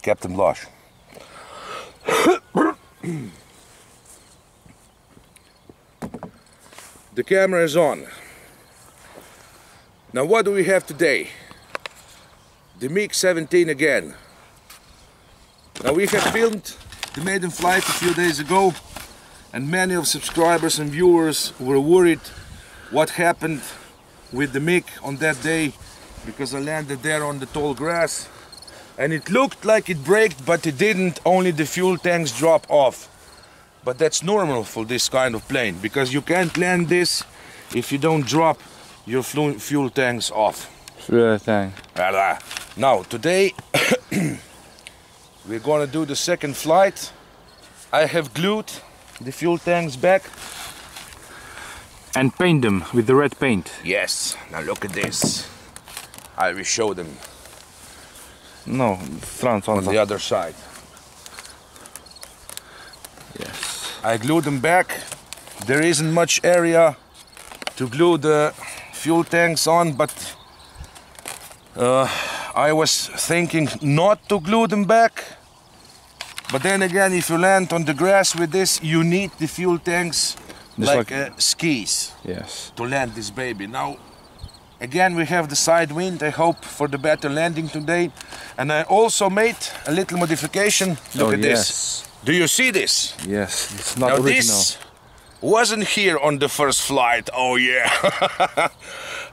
Captain Blush. The camera is on. Now what do we have today? The MiG-17 again. Now we have filmed the maiden flight a few days ago, and many of subscribers and viewers were worried what happened with the MiG on that day, because I landed there on the tall grass and it looked like it braked, but it didn't. Only the fuel tanks drop off. But that's normal for this kind of plane, because you can't land this if you don't drop your fuel tanks off. Fuel tank. Now today we're gonna do the second flight. I have glued the fuel tanks back And paint them with the red paint. Yes, now look at this. I will show them. No, front on the other side. Yes. I glued them back. There isn't much area to glue the fuel tanks on, but I was thinking not to glue them back. But then again, if you land on the grass with this, you need the fuel tanks like skis. Yes. To land this baby. Now, again, we have the side wind. I hope for the better landing today. And I also made a little modification. Look at this. Do you see this? Yes, it's not now original. This wasn't here on the first flight. Oh yeah.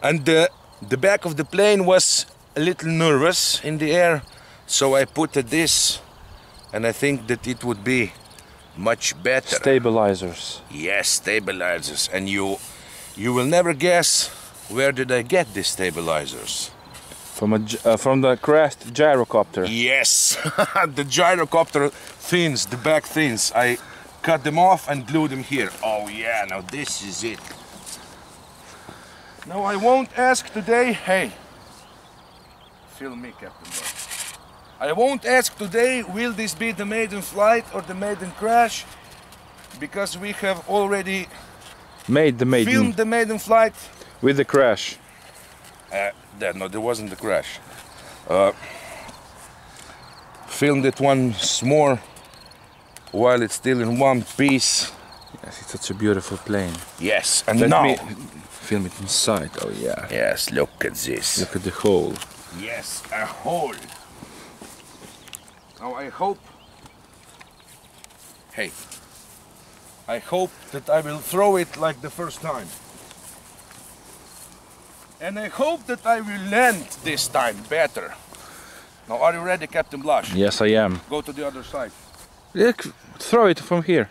And the back of the plane was a little nervous in the air, so I put this, and I think that it would be much better. Stabilizers. Yes, stabilizers. And you will never guess where did I get these stabilizers. From the crashed gyrocopter. Yes, the gyrocopter fins, the back fins. I cut them off and glued them here. Oh yeah, now this is it. Now I won't ask today, hey, film me, Captain Bob. I won't ask today, will this be the maiden flight or the maiden crash? Because we have already filmed the maiden flight. With the crash. No, there wasn't the crash. Filmed it once more while it's still in one piece. Yes, it's such a beautiful plane. Yes, and now film it inside. Oh yeah. Yes, look at this. Look at the hole. Yes, a hole. Now I hope, I hope that I will throw it like the first time. And I hope that I will land this time better. Now, are you ready, Captain Blush? Yes, I am. Go to the other side. Throw it from here.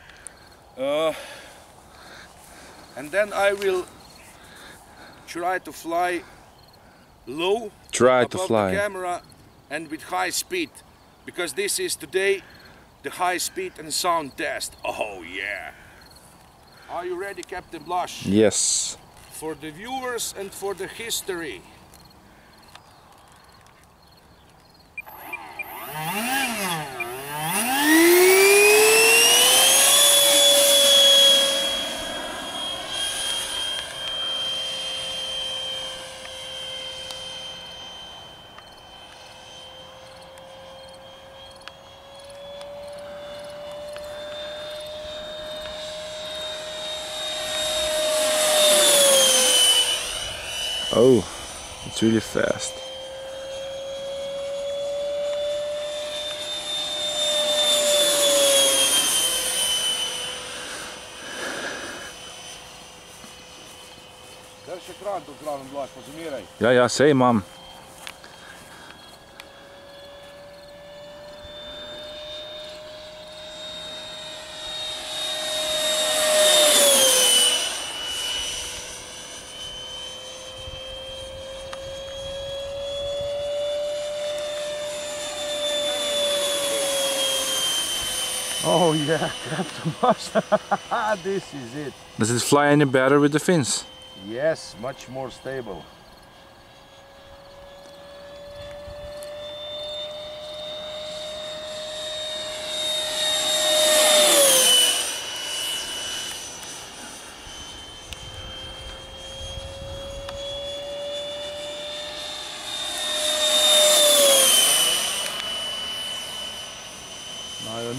And then I will try to fly low above the camera and with high speed, because this is today the high speed and sound test. Oh yeah. Are you ready, Captain Blush? Yes. For the viewers and for the history. Oh, it's really fast. Drž ekran tu zraven, Blaž, pozumiraj. Ja, sej imam. Oh yeah, Captain Blush. This is it. Does it fly any better with the fins? Yes, much more stable.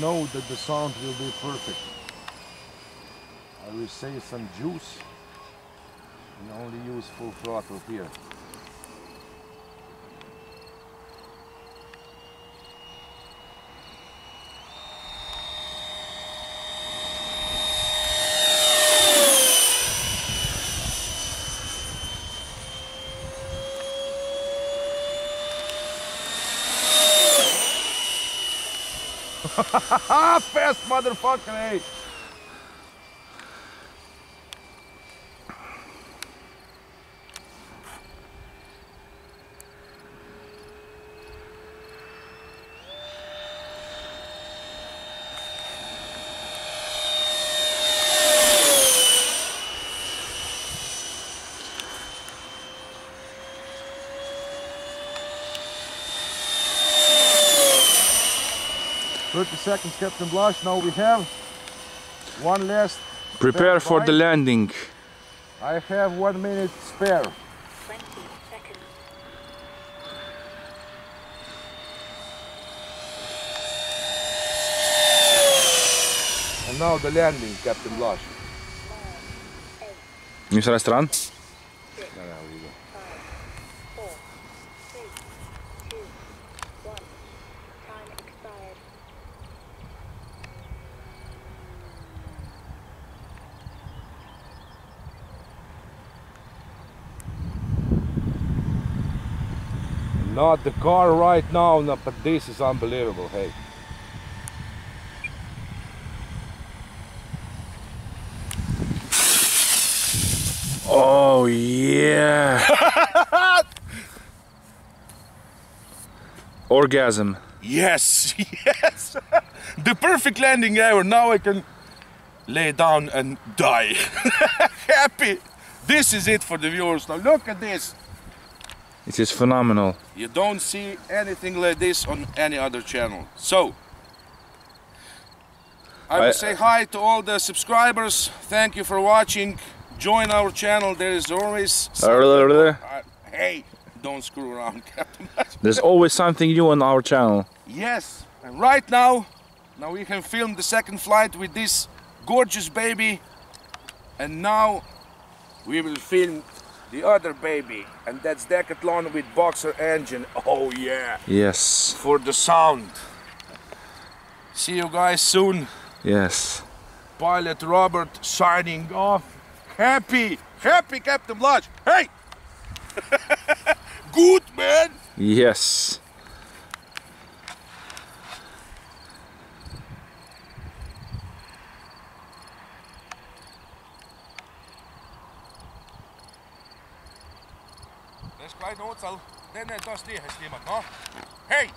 know that the sound will be perfect. I will save some juice and only use full throttle here. Fast motherfucker, hey! Seconds, Captain Blush. Now we have one last. Prepare for the landing. I have 1 minute spare. 20 seconds. And now the landing, Captain Blush. 9, 8, Nie z stran? 6, No, we go. 5, 4, 3, 2, 1. Time expired. Not the car right now, no, but this is unbelievable, hey. Oh yeah! Orgasm. Yes, yes! The perfect landing ever. Now I can lay down and die. Happy! This is it for the viewers. Now look at this. It is phenomenal. You don't see anything like this on any other channel. So, I will say hi to all the subscribers. Thank you for watching. Join our channel. There is always hey, don't screw around, Captain. There's always something new on our channel. Yes, and right now we can film the second flight with this gorgeous baby. And now we will film the other baby, and that's Decathlon with Boxer engine. Oh yeah! Yes. For the sound. See you guys soon. Yes. Pilot Robert signing off. Happy Captain Blush. Hey! Good man! Yes. Das kleine Ozel, den das die has niemand, no? Hey!